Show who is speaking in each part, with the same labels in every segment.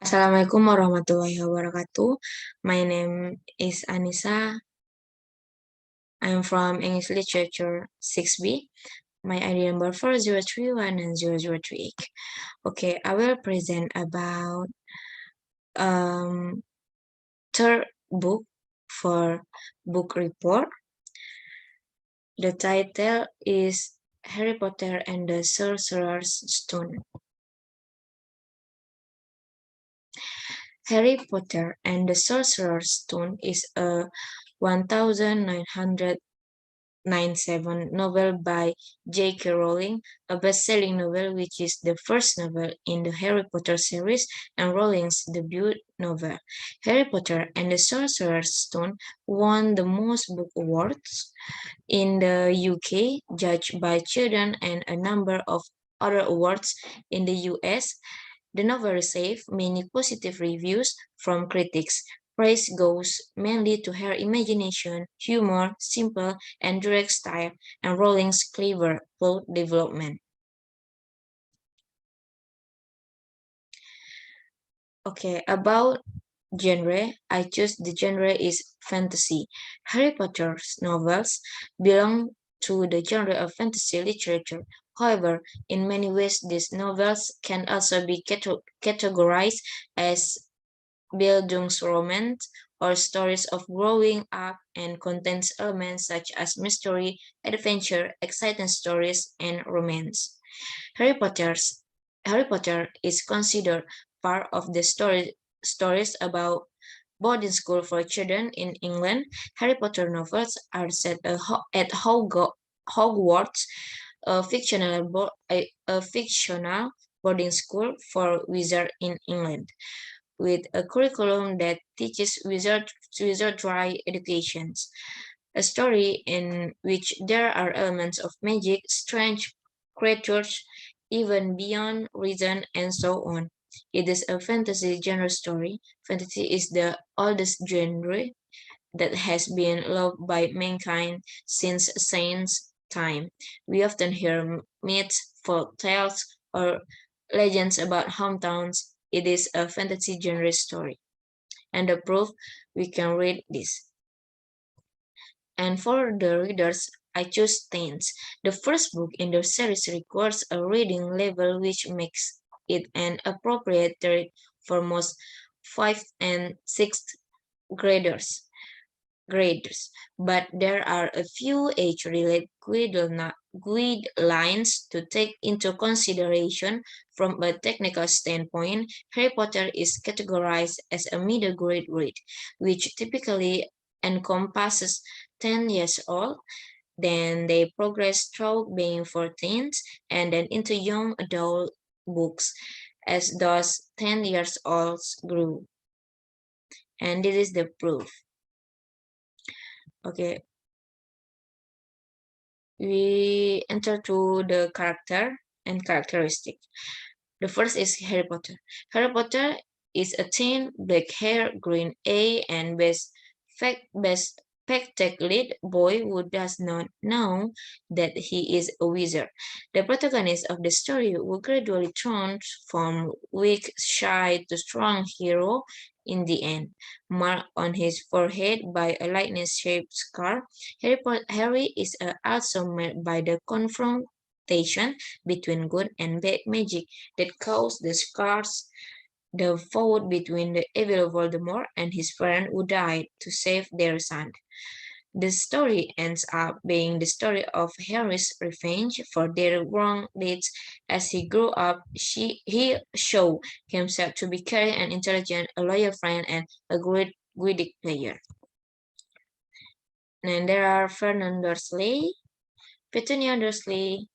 Speaker 1: Assalamualaikum warahmatullahi wabarakatuh. My name is Annisa. I'm from English Literature 6B. My ID number 4031 and 0038. Okay, I will present about third book for book report. The title is Harry Potter and the Sorcerer's Stone. Harry Potter and the Sorcerer's Stone is a 1997 novel by J.K. Rowling, a best-selling novel which is the first novel in the Harry Potter series and Rowling's debut novel. Harry Potter and the Sorcerer's Stone won the most book awards in the UK, judged by children, and a number of other awards in the US. The novel received many positive reviews from critics. Praise goes mainly to her imagination, humor, simple and direct style, and Rowling's clever plot development. Okay, about genre, I choose the genre is fantasy. Harry Potter's novels belong to the genre of fantasy literature. However, in many ways, these novels can also be categorized as Bildungsroman or stories of growing up and contains elements such as mystery, adventure, exciting stories, and romance. Harry Potter is considered part of the stories about boarding school for children in England. Harry Potter novels are set at Hogwarts, a fictional boarding school for wizards in England, with a curriculum that teaches wizardry educations, a story in which there are elements of magic, strange creatures, even beyond reason, and so on. It is a fantasy genre story. Fantasy is the oldest genre that has been loved by mankind since ancient time. We often hear myths, folk tales, or legends about hometowns. It is a fantasy genre story. And the proof, we can read this. And for the readers, I choose teens. The first book in the series requires a reading level which makes it an appropriate read for most 5th and 6th graders. But there are a few age-related guidelines to take into consideration. From a technical standpoint. Harry Potter is categorized as a middle grade read, which typically encompasses 10 years old. Then they progress through being for teens and then into young adult books as those 10 years olds grew. And this is the proof. Okay, we enter to the character and characteristic. The first is Harry Potter. Harry Potter is a teen, black-haired, green A, and spectacled boy who does not know that he is a wizard. The protagonist of the story will gradually transform weak, shy to strong hero in the end. Marked on his forehead by a lightning-shaped scar, Harry is also marked by the confrontation between good and bad magic that caused the scars, the feud between the evil Voldemort and his friend who died to save their son. The story ends up being the story of Harry's revenge for their wrong deeds. As he grew up, he showed himself to be caring and intelligent, a loyal friend, and a great Quidditch player. And there are Vernon Dursley, Petunia Dursley,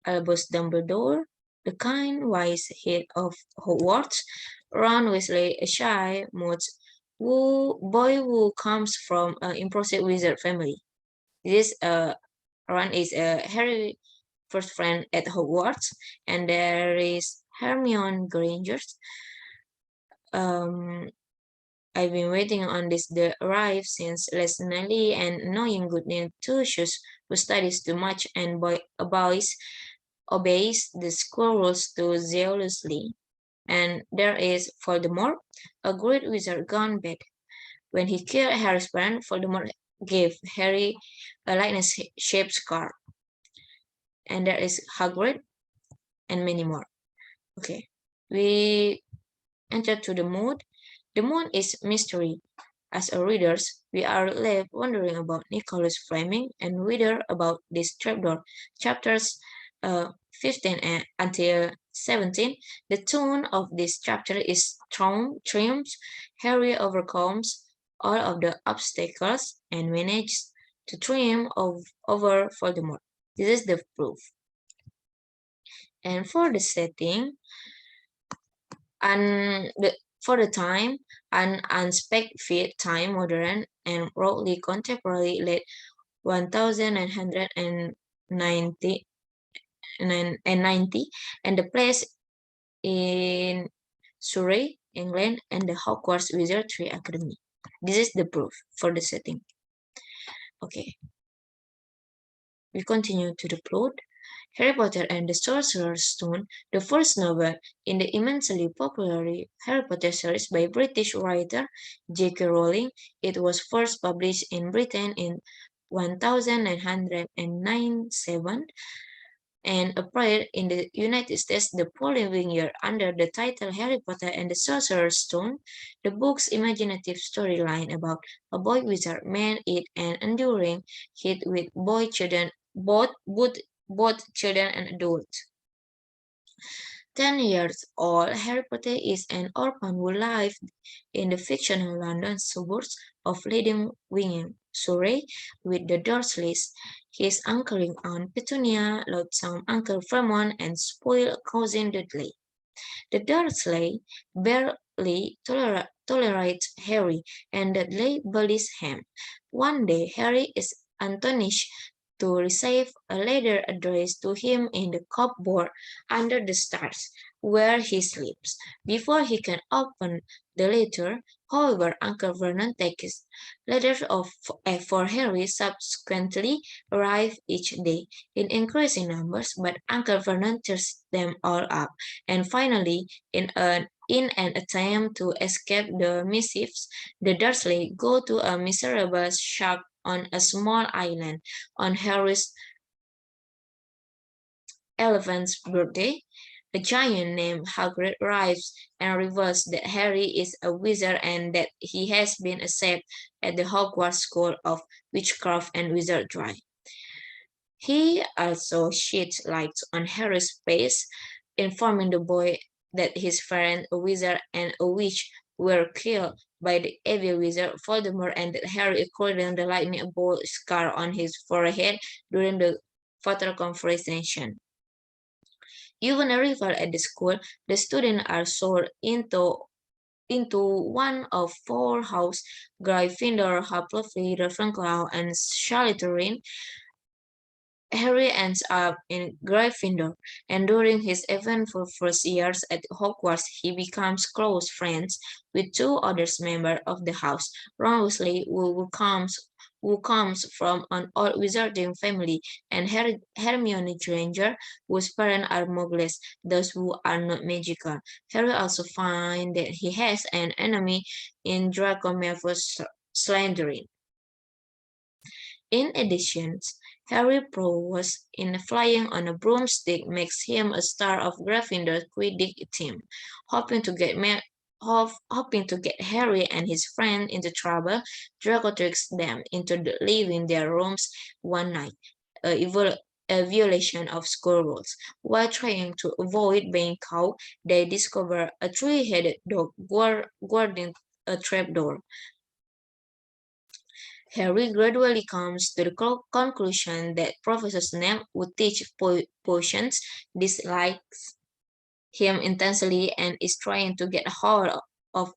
Speaker 1: Albus Dumbledore, the kind, wise head of Hogwarts, Ron Weasley, a shy, boy who comes from an impulsive wizard family. Ron is Harry's first friend at Hogwarts, and there is Hermione Granger. I've been waiting on this to arrive since last night, and annoying good Lucius who studies too much and obeys the school rules too zealously. And there is Voldemort, a great wizard gone bad. When he killed Harry's parents, Voldemort gave Harry a lightning-shaped scar. And there is Hagrid and many more. Okay, we enter to the moon. The moon is mystery. As a readers, we are left wondering about Nicholas Flaming and reader about this trapdoor. Chapters 15 until 17. The tone of this chapter is triumph. Harry overcomes all of the obstacles and manages to triumph over Voldemort. This is the proof. And for the setting, and for the time, an unspecified time, modern and broadly contemporary late 1990 and the place in Surrey, England, and the Hogwarts Wizardry Academy. This is the proof for the setting. Okay, we continue to the plot. Harry Potter and the Sorcerer's Stone, the first novel in the immensely popular Harry Potter series by British writer J.K. Rowling. It was first published in Britain in 1997 and appeared in the United States the following year under the title Harry Potter and the Sorcerer's Stone. The book's imaginative storyline about a boy wizard made it an enduring hit with both children and adults. 10 years old, Harry Potter is an orphan who lives in the fictional London suburbs of Leading Surrey, with the Dursleys, his uncle Aunt Petunia, loathsome Uncle Vernon, and spoiled cousin Dudley. The Dursley barely tolerates Harry, and Dudley bullies him. One day, Harry is astonished to receive a letter addressed to him in the cupboard under the stairs, where he sleeps. Before he can open the letter, however, Uncle Vernon takes letters for Harry subsequently arrive each day in increasing numbers, but Uncle Vernon tears them all up. And finally, in an attempt to escape the missives, the Dursley go to a miserable shack on a small island on Harry's 11th birthday. A giant named Hagrid arrives and reveals that Harry is a wizard and that he has been accepted at the Hogwarts School of Witchcraft and Wizardry. He also sheds light on Harry's face, informing the boy that his parents, a wizard and a witch, were killed by the evil wizard Voldemort, and that Harry accorded the lightning bolt scar on his forehead during the fatal confrontation. Given a rival at the school, the students are sold into one of four houses: Gryffindor, Hufflepuff, Ravenclaw, and Slytherin. Harry ends up in Gryffindor, and during his eventful first years at Hogwarts, he becomes close friends with two other members of the house: Ron Weasley, who comes from an old wizarding family, and Hermione Granger, whose parents are muggles, those who are not magical. Harry also finds that he has an enemy in Draco Malfoy's Slytherin. In addition, Harry's prowess in flying on a broomstick makes him a star of Gryffindor's Quidditch team. Hoping to get Harry and his friend into trouble, Draco tricks them into leaving their rooms one night, a violation of school rules. While trying to avoid being caught, they discover a three-headed dog guarding a trapdoor. Harry gradually comes to the conclusion that Professor Snape would teach potions, dislikes him intensely, and is trying to get hold of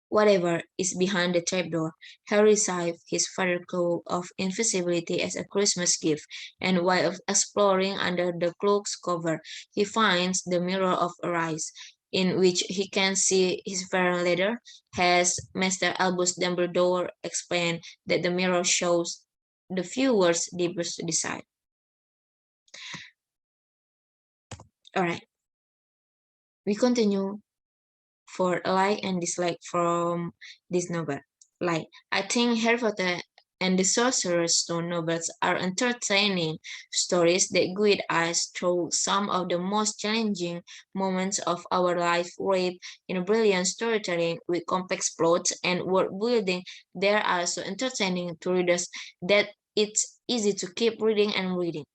Speaker 1: whatever is behind the trapdoor. Harry receives his father's cloak of invisibility as a Christmas gift, and while exploring under the cloak's cover, he finds the Mirror of Arise, in which he can see his parents later. Has Master Albus Dumbledore explained that the mirror shows the few words deepest desire. Alright. We continue for a like and dislike from this novel. Like, I think Harry Potter and the Sorcerer's Stone novels are entertaining stories that guide us through some of the most challenging moments of our life, read in brilliant storytelling with complex plots and world building. They are so entertaining to readers that it's easy to keep reading and reading.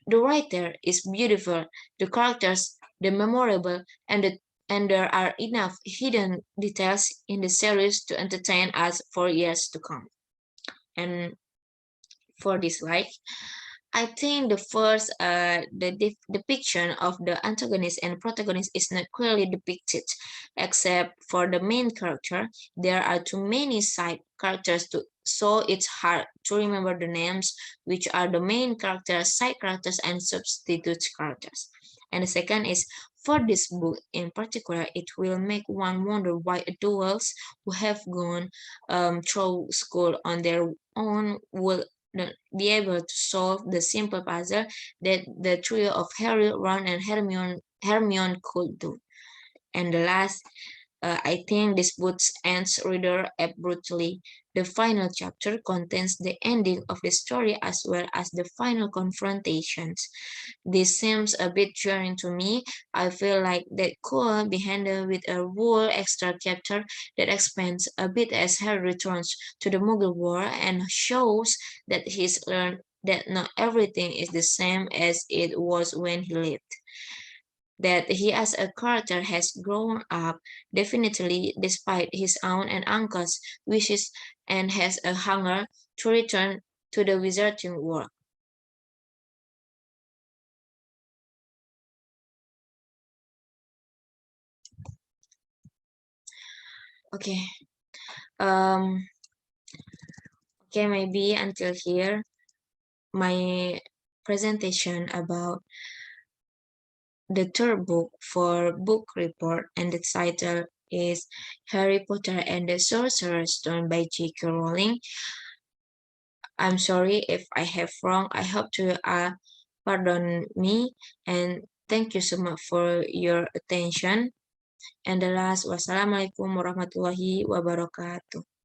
Speaker 1: The writer is beautiful, the characters the memorable, and there are enough hidden details in the series to entertain us for years to come. And for dislike, I think the first depiction of the antagonist and protagonist is not clearly depicted, except for the main character. There are too many side characters to so it's hard to remember the names, which are the main characters, side characters, and substitute characters. And the second is for this book in particular, it will make one wonder why adults who have gone through school on their own will not be able to solve the simple puzzle that the trio of Harry, Ron, and Hermione could do. And the last, I think this book ends reader abruptly. The final chapter contains the ending of the story as well as the final confrontations. This seems a bit jarring to me. I feel like that could be handled with a whole extra chapter that expands a bit as Harry returns to the Muggle world and shows that he's learned that not everything is the same as it was when he lived. That he as a character has grown up definitely despite his aunt and uncle's wishes and has a hunger to return to the wizarding world. Okay. Um okay, maybe until here my presentation about the third book for book report, and the title is Harry Potter and the Sorcerer's Stone by J.K. Rowling. I'm sorry if I have wrong. I hope to pardon me, and thank you so much for your attention. And the last, wassalamualaikum warahmatullahi wabarakatuh.